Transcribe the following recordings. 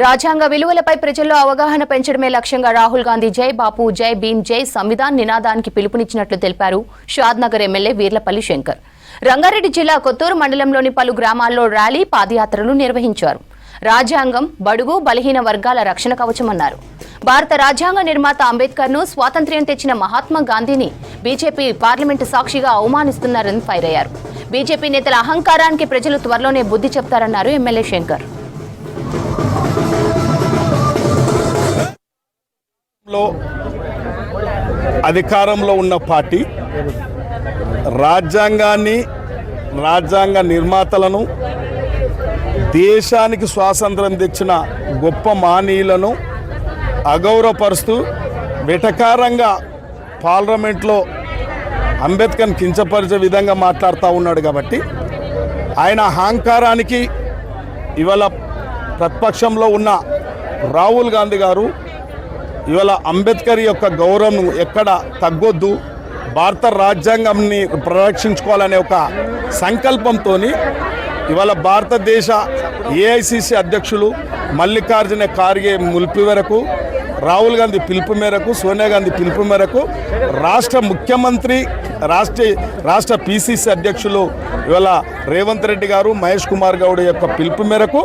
రాజ్యాంగ విలువలపై ప్రజల్లో అవగాహన పెంచడమే లక్ష్యంగా రాహుల్ గాంధీ జై బాపు జై భీమ్ జై సంవిధాన్ నినాదానికి పిలుపునిచ్చినట్లు తెలిపారు షాద్నగర్ ఎమ్మెల్యే వీర్లపల్లి శంకర్. రంగారెడ్డి జిల్లా కొత్తూరు మండలంలోని పలు గ్రామాల్లో ర్యాలీ పాదయాత్రలు నిర్వహించారు. రాజ్యాంగం బడుగు బలహీన వర్గాల రక్షణ కవచమన్నారు. భారత రాజ్యాంగ నిర్మాత అంబేద్కర్ ను స్వాతంత్ర్యం తెచ్చిన మహాత్మా గాంధీని బీజేపీ పార్లమెంటు సాక్షిగా అవమానిస్తున్నారని ఫైర్ అయ్యారు. బీజేపీ నేతల అహంకారానికి ప్రజలు త్వరలోనే బుద్ధి చెప్తారన్నారు ఎమ్మెల్యే శంకర్. అధికారంలో ఉన్న పార్టీ రాజ్యాంగాన్ని, రాజ్యాంగ నిర్మాతలను, దేశానికి స్వాతంత్రం తెచ్చిన గొప్ప మానీయులను అగౌరవపరుస్తూ వెటకారంగా పార్లమెంట్లో అంబేద్కర్ని కించపరిచే విధంగా మాట్లాడుతూ ఉన్నాడు. కాబట్టి ఆయన అహంకారానికి ఇవాళ ప్రతిపక్షంలో ఉన్న రాహుల్ గాంధీ గారు ఇవాళ అంబేద్కర్ యొక్క గౌరవం ఎక్కడ తగ్గొద్దు, భారత రాజ్యాంగాన్ని పరిరక్షించుకోవాలనే ఒక సంకల్పంతో ఇవాళ భారతదేశ ఏఐసిసి అధ్యక్షులు మల్లికార్జున ఖార్గే పిలుపు మేరకు, రాహుల్ గాంధీ పిలుపు మేరకు, సోనియా గాంధీ పిలుపు మేరకు రాష్ట్ర ముఖ్యమంత్రి, రాష్ట్ర పిసిసి అధ్యక్షులు ఇవాళ రేవంత్ రెడ్డి గారు, మహేష్ కుమార్ గౌడ్ యొక్క పిలుపు మేరకు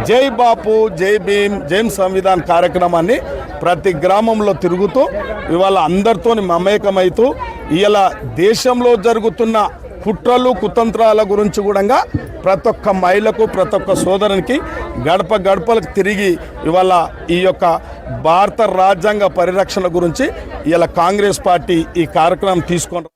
జై బాపు జై భీమ్ జై సంవిధాన్ కార్యక్రమాన్ని ప్రతి గ్రామంలో తిరుగుతూ ఇవాళ అందరితో మమేకమవుతూ ఇవాళ దేశంలో జరుగుతున్న కుట్రలు కుతంత్రాల గురించి కూడా ప్రతి ఒక్క మహిళకు, ప్రతి ఒక్క సోదరునికి గడప గడపలకు తిరిగి ఇవాళ ఈ యొక్క భారత రాజ్యాంగ పరిరక్షణ గురించి ఇవాళ కాంగ్రెస్ పార్టీ ఈ కార్యక్రమం తీసుకొని